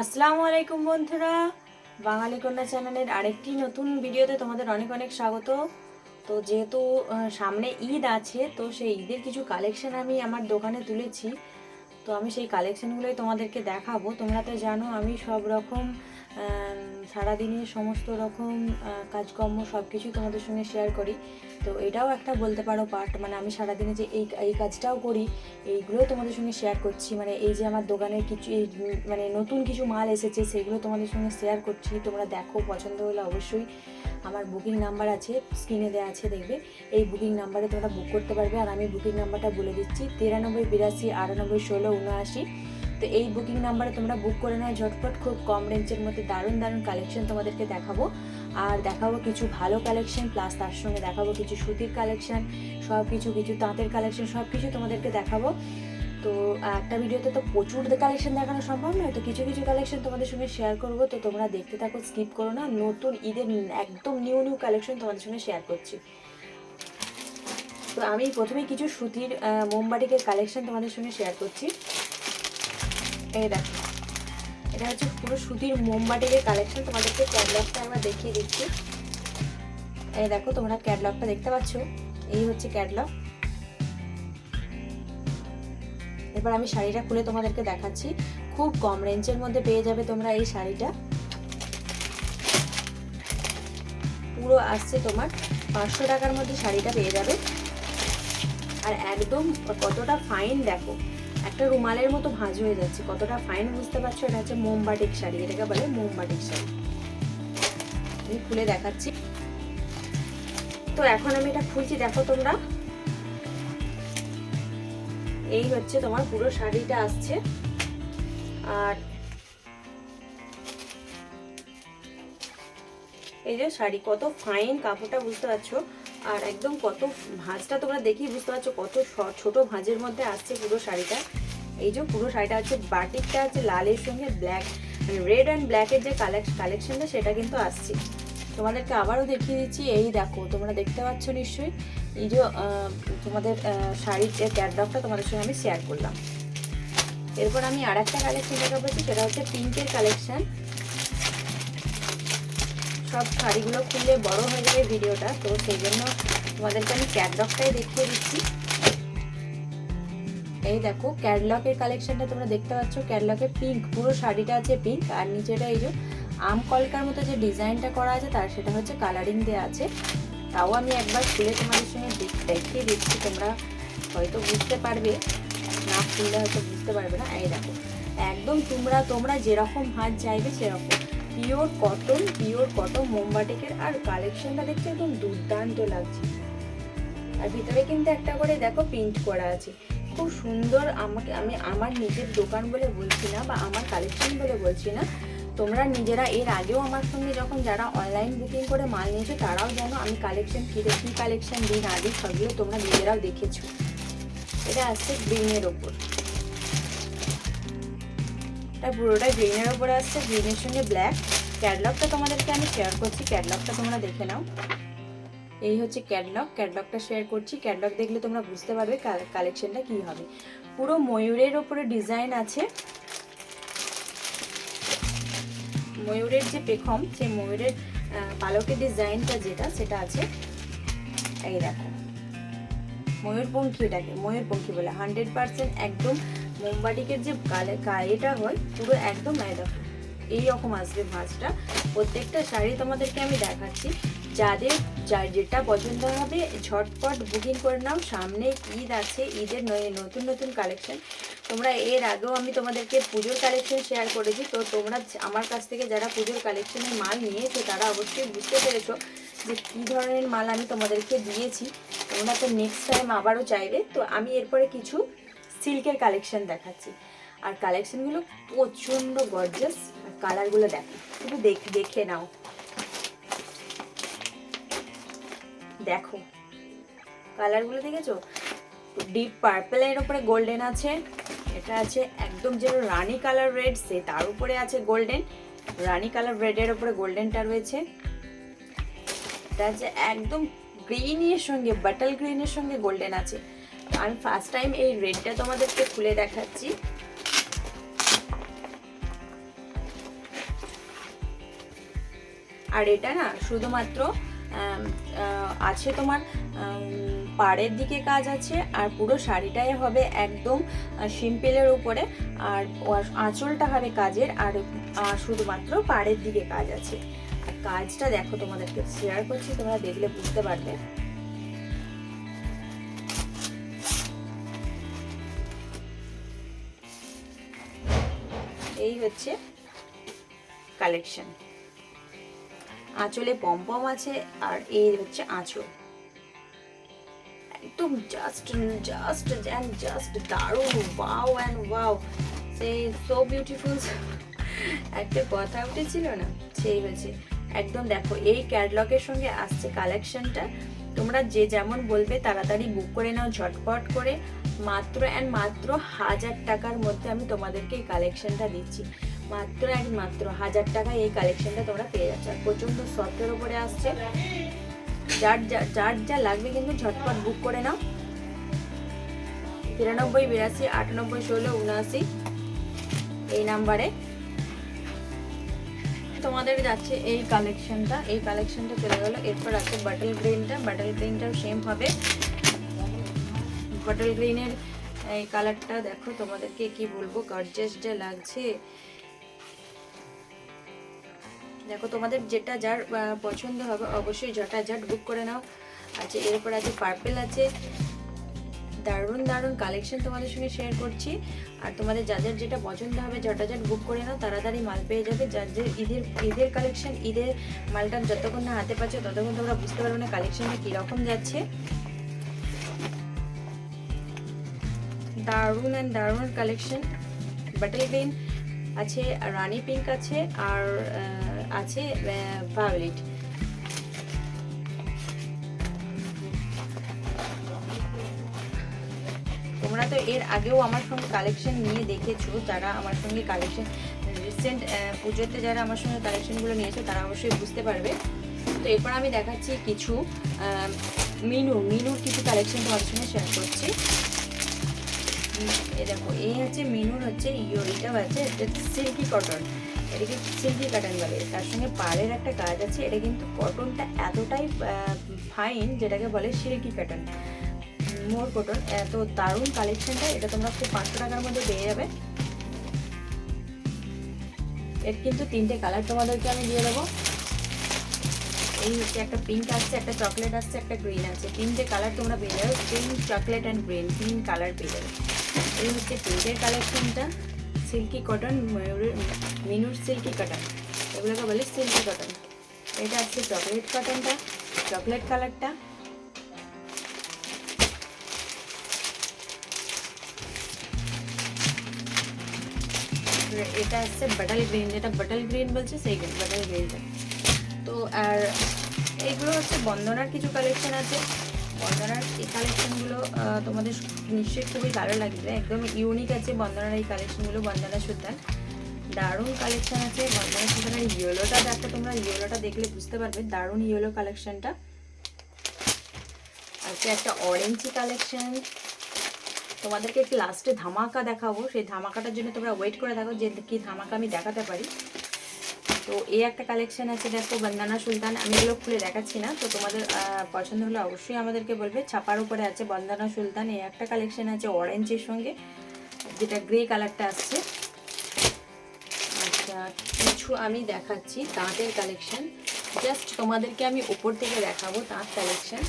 আসসালামু আলাইকুম বন্ধুরা, বাঙালি কন্যা চ্যানেলের আরেকটি নতুন ভিডিওতে তোমাদের অনেক অনেক স্বাগত। তো যেহেতু সামনে ঈদ আছে, তো সেই ঈদের কিছু কালেকশন আমি আমার দোকানে তুলেছি। তো আমি সেই কালেকশনগুলোই তোমাদেরকে দেখাবো। তোমরা তো জানো আমি সব রকম সারাদিনে সমস্ত রকম কাজকর্ম সব কিছুই তোমাদের সঙ্গে শেয়ার করি। তো এটাও একটা বলতে পারো পার্ট, মানে আমি সারাদিনে যে এই কাজটাও করি, এইগুলোও তোমাদের সঙ্গে শেয়ার করছি। মানে এই যে আমার দোকানের কিছু মানে নতুন কিছু মাল এসেছে, সেগুলো তোমাদের সঙ্গে শেয়ার করছি। তোমরা দেখো, পছন্দ হলে অবশ্যই আমার বুকিং নাম্বার আছে, স্ক্রিনে দেওয়া আছে, দেখবে। এই বুকিং নাম্বারে তোমরা বুক করতে পারবে। আর আমি বুকিং নাম্বারটা বলে দিচ্ছি, 9382 98 16 79। তো এই বুকিং নাম্বারে তোমরা বুক করে নাও ঝটপট। খুব কম রেঞ্জের মধ্যে দারুণ দারুণ কালেকশন তোমাদেরকে দেখাবো। আর দেখাবো কিছু ভালো কালেকশন, প্লাস তার সঙ্গে দেখাবো কিছু সুতির কালেকশন, সব কিছু তাঁতের কালেকশন, সব কিছু তোমাদেরকে দেখাবো। তো একটা ভিডিওতে তো প্রচুর কালেকশন দেখানো সম্ভব নয়, তো কিছু কিছু কালেকশন তোমাদের সঙ্গে শেয়ার করব। তো তোমরা দেখতে থাকো, স্কিপ করো না। নতুন ঈদের একদম নিউ কালেকশন তোমাদের সঙ্গে শেয়ার করছি। তো আমি প্রথমে কিছু সুতির মোমবাটিকের কালেকশন তোমাদের সঙ্গে শেয়ার করছি। এই দেখো, এটা হচ্ছে পুরো সুতির মোমবাটিকের কালেকশন। তোমাদেরকে ক্যাটলগটা একবার দেখিয়ে দিচ্ছি। এই দেখো, তোমরা ক্যাটলগটা দেখতে পাচ্ছ, এই হচ্ছে ক্যাটলগ। এবার আমি শাড়িটা খুলে তোমাদেরকে দেখাচ্ছি। খুব কম রেঞ্জের মধ্যে পেয়ে যাবে তোমরা এই শাড়িটা। পুরো আসছে তোমার 500 টাকার মধ্যে শাড়িটা পেয়ে যাবে। আর একদম কতটা ফাইন দেখো, একটা রুমালের মতো ভাঁজ হয়ে যাচ্ছে, কতটা ফাইন বুঝতে পারছো। এটা হচ্ছে মোমবাটিক শাড়ি, এটাকে বলে মোমবাটিক শাড়ি। আমি খুলে দেখাচ্ছি। তো এখন আমি এটা খুলছি, দেখো তোমরা। এই হচ্ছে তোমার পুরো শাড়িটা আসছে। আর এই যে শাড়ি, কত ফাইন কাপড়টা বুঝতে পারছো। আর একদম কত ভাঁজটা তোমরা দেখি বুঝতে পারছো, কত ছোট ভাঁজের মধ্যে আসছে পুরো শাড়িটা। এই যে পুরো শাড়িটা হচ্ছে বাটিকটা আছে লালের সঙ্গে ব্ল্যাক, মানে রেড অ্যান্ড ব্ল্যাকের যে কালেকশনটা সেটা কিন্তু আসছে। তোমাদেরকে আবারও দেখিয়ে দিচ্ছি। এই দেখো, তোমরা দেখতে পাচ্ছ নিশ্চয়ই। এই যে তোমাদের শাড়ির যে ক্যাটলগটা তোমাদের সঙ্গে আমি শেয়ার করলাম। এরপর আমি আর একটা কালেকশন দেখাবো, সেটা হচ্ছে পিঙ্কের কালেকশন। সব শাড়িগুলো খুললে বড় হয়ে যাবে ভিডিওটা, তো সেই জন্য তোমাদেরকে আমি ক্যাটলগটাই দেখিয়ে দিচ্ছি। এই দেখো, ক্যাটলগের কালেকশনটা তোমরা দেখতে পাচ্ছ। ক্যাটলগের পিঙ্ক, পুরো শাড়িটা আছে পিঙ্ক। আর নিচেটা এই যে আম কলকার মতো যে ডিজাইনটা করা আছে, তার সেটা হচ্ছে কালারিং দেওয়া আছে। তাও আমি একবার খুলে তোমাদের সঙ্গে দেখিয়ে দিচ্ছি, তোমরা হয়তো বুঝতে পারবে, না খুললে হয়তো বুঝতে পারবে না। এই দেখো, একদম তোমরা যেরকম ভাঁজ চাইবে সেরকম পিওর কটন মোমবাটিকের। আর কালেকশনটা দেখতে একদম দুর্দান্ত লাগছে। আর ভিতরে কিন্তু একটা করে দেখো প্রিন্ট করা আছে, খুব সুন্দর। আমি আমার নিজের দোকান বলে বলছি না, বা আমার কালেকশন বলে বলছি না। তোমরা নিজেরা এর আগেও আমার সঙ্গে যখন যারা অনলাইন বুকিং করে মাল নিয়েছো, তারাও জানো আমি কালেকশন কী কালেকশন দিই না দিই, সবগুলো তোমরা নিজেরাও দেখেছো। এটা আসছে গ্রিনের ওপর, এটা পুরোটা গ্রিনের ওপরে আসছে, গ্রিনের সঙ্গে ব্ল্যাক। ক্যাটলগটা তোমাদেরকে আমি শেয়ার করছি, ক্যাটলগটা তোমরা দেখে নাও। এই হচ্ছে ক্যাটলগটা শেয়ার করছি। ক্যাটলগ দেখলে তোমরা বুঝতে পারবে কালেকশনটা কি হবে। পুরো ময়ূরের ওপরে ডিজাইন আছে, ময়ূরের যে পেখম, সেই ময়ূরের পালকের ডিজাইনটা যেটা, সেটা আছে। এই দেখো, ময়ূরপঙ্খী, এটাকে ময়ূরপঙ্খী বলে। 100% একদম মোমবাটিকের যে এটা হয় পুরো একদম। এই দেখো, এইরকম আসবে ভাঁজটা। প্রত্যেকটা শাড়ি তোমাদেরকে আমি দেখাচ্ছি। যাদের যেটা পছন্দ হবে ঝটপট বুকিং করে নাও। সামনে ঈদ আছে, ঈদের নতুন নতুন কালেকশন। তোমরা এর আগেও আমি তোমাদেরকে পুজোর কালেকশন শেয়ার করেছি। তো তোমরা আমার কাছ থেকে যারা পুজোর কালেকশনের মাল নিয়েছো, তারা অবশ্যই বুঝতে পেরেছো যে কী ধরনের মাল আমি তোমাদেরকে দিয়েছি। তোমরা তো নেক্সট টাইম আবারও চাইবে। তো আমি এরপরে কিছু সিল্কের কালেকশন দেখাচ্ছি। আর কালেকশনগুলো প্রচণ্ড গর্জাস। আর কালারগুলো দেখো, শুধু দেখে নাও। দেখো কালারগুলো দেখেছো, ডিপ পার্পেলের উপরে গোল্ডেন আছে। এটা আছে একদম যেন রানী কালার রেড, সে তার উপরে আছে গোল্ডেন। রানী কালার রেডের উপরে গোল্ডেনটা রয়েছে। এটা আছে একদম গ্রিনের সঙ্গে, বাটল গ্রিনের সঙ্গে গোল্ডেন আছে। আমি ফার্স্ট টাইম এই রেডটা তোমাদেরকে খুলে দেখাচ্ছি। আর এটা না শুধুমাত্র আছে তোমার পাড়ের দিকে কাজ আছে, আর পুরো শাড়িটাই হবে একদম সিম্পলের উপরে, আর আঁচলটা হবে কাজের, আর শুধুমাত্র পাড়ের দিকে কাজ আছে। আর কাজটা দেখো, তোমাদেরকে শেয়ার করছি, তোমরা দেখলে বুঝতে পারবে। এই হচ্ছে কালেকশন। আঁচলে পমপম আছে, আর এই হচ্ছে আঁচল, একদম জাস্ট দারুণ, ওয়াও অ্যান্ড ওয়াও, সেই সো বিউটিফুল। একটা কথা উঠেছিল না, সেই হয়েছে একদম। দেখো এই ক্যাটলগের সঙ্গে আসছে কালেকশনটা, তোমরা যে যেমন বলবে তাড়াতাড়ি বুক করে নাও ঝটপট করে। মাত্র 1000 টাকার মধ্যে আমি তোমাদেরকে এই কালেকশনটা দিচ্ছি, মাত্র 1000 টাকায় এই কালেকশনটা তোমরা পেয়ে যাচ্ছ। আর প্রচন্ড সফটের উপরে আসছে, যার যা লাগবে কিন্তু ঝটপট বুক করে নাও। 93 82 98 16 79 এই নাম্বারে তোমাদের যাচ্ছে এই কালেকশনটা চলে গেল। এরপর আছে বাটল গ্রিনটাও সেম হবে। বাটল গ্রিনের এই কালারটা দেখো, তোমাদেরকে কি বলবো, গর্জিয়াস যে লাগছে। দেখো তোমাদের যেটা যার পছন্দ হবে অবশ্যই ঝটাঝট বুক করে নাও। আচ্ছা, এরপর আছে পার্পেল আছে, দারুণ কালেকশন তোমাদের সঙ্গে শেয়ার করছি। আর তোমাদের যাদের যেটা পছন্দ হবে ঝটাঝট বুক করে নাও, তাড়াতাড়ি মাল পেয়ে যাবে। যাদের ঈদের কালেকশন, ঈদের মালটা যতক্ষণ না হাতে পাচ্ছ ততক্ষণ তোমরা বুঝতে পারবে না কালেকশনটা কীরকম যাচ্ছে। দারুণ কালেকশন। বাটল গ্রিন আছে, রানী পিঙ্ক আছে, আর আছে ভায়োলেট। তোমরা তো এর আগেও আমার সঙ্গে কালেকশন নিয়ে দেখেছো, যারা আমার সঙ্গে কালেকশন রিসেন্ট পুজোতে যারা আমার সঙ্গে কালেকশনগুলো নিয়েছো তারা অবশ্যই বুঝতে পারবে। তো এরপর আমি দেখাচ্ছি কিছু মিনুর কিছু কালেকশন তোমাদের সঙ্গে শেয়ার করছি। এই দেখো, এই হচ্ছে মিনুর হচ্ছে এটাও আছে, এটা সিল্কি কটন, এটাকে সিল্কি কটন বলে। তার সঙ্গে পাড়ের একটা কাজ আছে। এটা কিন্তু কটনটা এতটাই ফাইন, যেটাকে বলে সিল্কি কটন, মোর কটন। এত দারুণ কালেকশনটা, এটা তোমরা খুব 500 টাকার মধ্যে পেয়ে যাবে। এর কিন্তু 3টে কালার তোমাদেরকে আমি দিয়ে দেবো। এই হচ্ছে একটা পিঙ্ক আসছে, একটা চকলেট আসছে, একটা গ্রিন আছে। 3টে কালার তোমরা পেয়ে যাবে, pink, chocolate and green, 3 colour পেয়ে যাবে। এই হচ্ছে পিঙ্কের কালেকশনটা, সিল্কি কটন, মিনুর সিল্কি কটন, এগুলোকে বলে সিল্কি কটন। এটা আসছে চকলেট কটনটা, চকলেট কালারটা। এটা আসছে বাটল গ্রিন, যেটা বাটল গ্রিন বলছে সেই বাটল গ্রিনটা। তো আর এইগুলো হচ্ছে বন্দনার কিছু কালেকশন আছে। বন্দনার এই কালেকশনগুলো তোমাদের নিশ্চয়ই খুবই ভালো লাগবে, একদম ইউনিক আছে বন্দনার এই কালেকশনগুলো। বন্দনা সুলতান দারুণ কালেকশন আছে। বন্দনা সুলতানের ইয়েলোটা দেখো, তোমরা ইয়েলোটা দেখলে বুঝতে পারবে, দারুণ ইয়েলো কালেকশনটা আছে। একটা অরেঞ্জি কালেকশন, তোমাদেরকে একটু লাস্টে ধামাকা দেখাবো, সেই ধামাকাটার জন্য তোমরা ওয়েট করে থাকো যে কি ধামাকা আমি দেখাতে পারি। তো এই একটা কালেকশন আছে দেখো, বন্দনা সুলতান, আমি এগুলো খুলে দেখাচ্ছি না। তো তোমাদের পছন্দ হলে অবশ্যই আমাদেরকে বলবে। ছাপার উপরে আছে বন্দনা সুলতান। এই একটা কালেকশন আছে অরেঞ্জের সঙ্গে, যেটা গ্রে কালারটা আসছে। আচ্ছা, কিছু আমি দেখাচ্ছি তাঁতের কালেকশন, জাস্ট তোমাদেরকে আমি উপর থেকে দেখাবো তাঁত কালেকশন।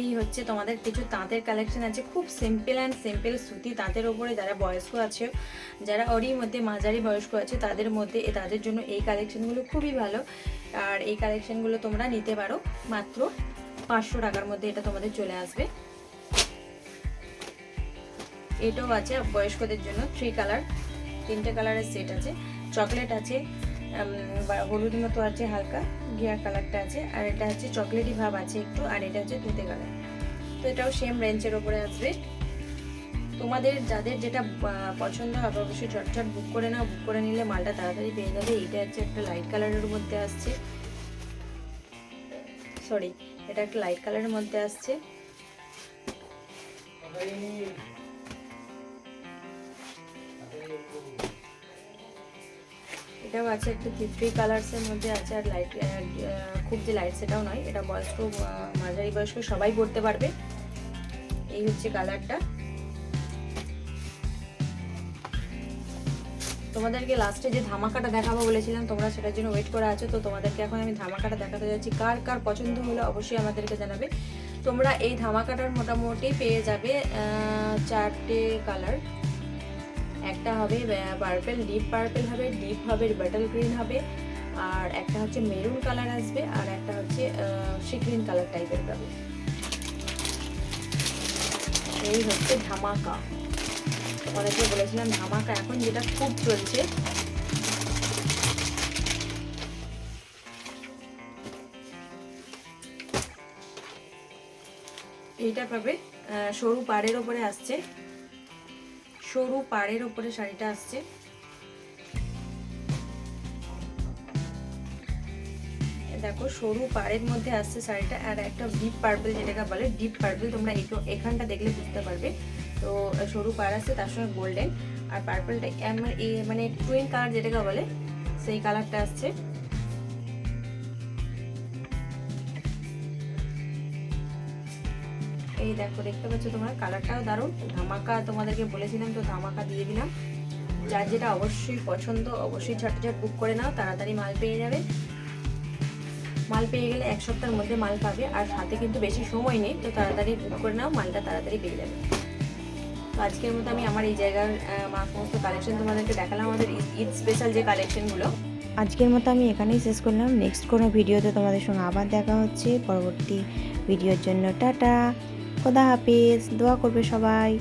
এই হচ্ছে তোমাদের কিছু তাঁতের কালেকশন আছে, খুব সিম্পল সুতি তাঁতের ওপরে। যারা বয়স্ক আছে, যারা ওরই মধ্যে মাঝারি বয়স্ক আছে, তাদের জন্য এই কালেকশনগুলো খুবই ভালো। আর এই কালেকশনগুলো তোমরা নিতে পারো মাত্র 500 টাকার মধ্যে, এটা তোমাদের চলে আসবে। এটাও আছে বয়স্কদের জন্য, 3টে কালারের সেট আছে। চকলেট আছে, হলুদ মতো আছে, হালকা ঘিয়ার কালারটা আছে, আর এটা হচ্ছে চকলেটি ভাব আছে একটু, আর এটা হচ্ছে তুতে কালার। তো এটাও সেম রেঞ্জের ওপরে আসবে। তোমাদের যাদের যেটা পছন্দ হবে অবশ্যই ঝটঝট বুক করে নাও, বুক করে নিলে মালটা তাড়াতাড়ি পেয়ে যাবে। এইটা হচ্ছে একটা লাইট কালারের মধ্যে আসছে, এটা একটা লাইট কালারের মধ্যে আসছে। এটাও আছে একটা থ্রি কালার্সের মধ্যে আছে, আর লাইট খুব যে লাইট সেটাও নয়, এটা বয়স্ক মাঝারি বয়স্ক সবাই পরতে পারবে। এই হচ্ছে কালারটা। তোমাদেরকে লাস্টে যে ধামাকাটা দেখাবো বলেছিলাম, তোমরা সেটার জন্য ওয়েট করে আছো, তো তোমাদেরকে এখন আমি ধামাকাটা দেখাতে যাচ্ছি। কার কার পছন্দ হলো অবশ্যই আমাদেরকে জানাবে। তোমরা এই ধামাকাটার মোটামুটি পেয়ে যাবে 4টে কালার। একটা হবে পার্পেল, ডিপ পার্পেল হবে, ডিপ হবে বাটল গ্রিন হবে, আর একটা হচ্ছে মেরুন কালার আসবে, আর একটা হচ্ছে সি গ্রিন কালার টাইপের পাবে। এই হচ্ছে ধামাকা। তোমাদেরকে বলেছিলাম ধামাকা এখন যেটা খুব চলছে। এইটা পাবে সরু পাড়ের ওপরে আসছে, সরু পাড়ের ওপরে শাড়িটা আসছে। দেখো সরু পাড়ের মধ্যে আসছে শাড়িটা, আর একটা ডিপ পার্পল যেটাকে বলে ডিপ পার্পল, তোমরা এখানটা দেখলে বুঝতে পারবে। তো সরু পাড় আসছে, তার সঙ্গে গোল্ডেন আর পার্পলটা মানে টুইন কালার যেটাকে বলে সেই কালারটা আসছে। এই দেখো দেখতে পাচ্ছ তোমরা, কালারটাও দারুণ। ধামাকা তোমাদেরকে বলেছিলাম, তো ধামাকা দিয়ে দিলাম। যার যেটা অবশ্যই পছন্দ অবশ্যই ঝটঝট বুক করে নাও, তাড়াতাড়ি মাল পেয়ে যাবে। মাল পেয়ে গেলে 1 সপ্তাহের মধ্যে মাল পাবে, আর হাতে কিন্তু বেশি সময় নেই, তো তাড়াতাড়ি বুক করে নাও, মালটা তাড়াতাড়ি পেয়ে যাবে। তো আজকের মতো আমি আমার এই জায়গার সমস্ত কালেকশন তোমাদেরকে দেখালাম, আমাদের ঈদ স্পেশাল যে কালেকশনগুলো। আজকের মতো আমি এখানেই শেষ করলাম। নেক্সট কোনো ভিডিওতে তোমাদের সঙ্গে আবার দেখা হচ্ছে পরবর্তী ভিডিওর জন্য। টাটা, খোদা হাফেজ, দোয়া করবে সবাই।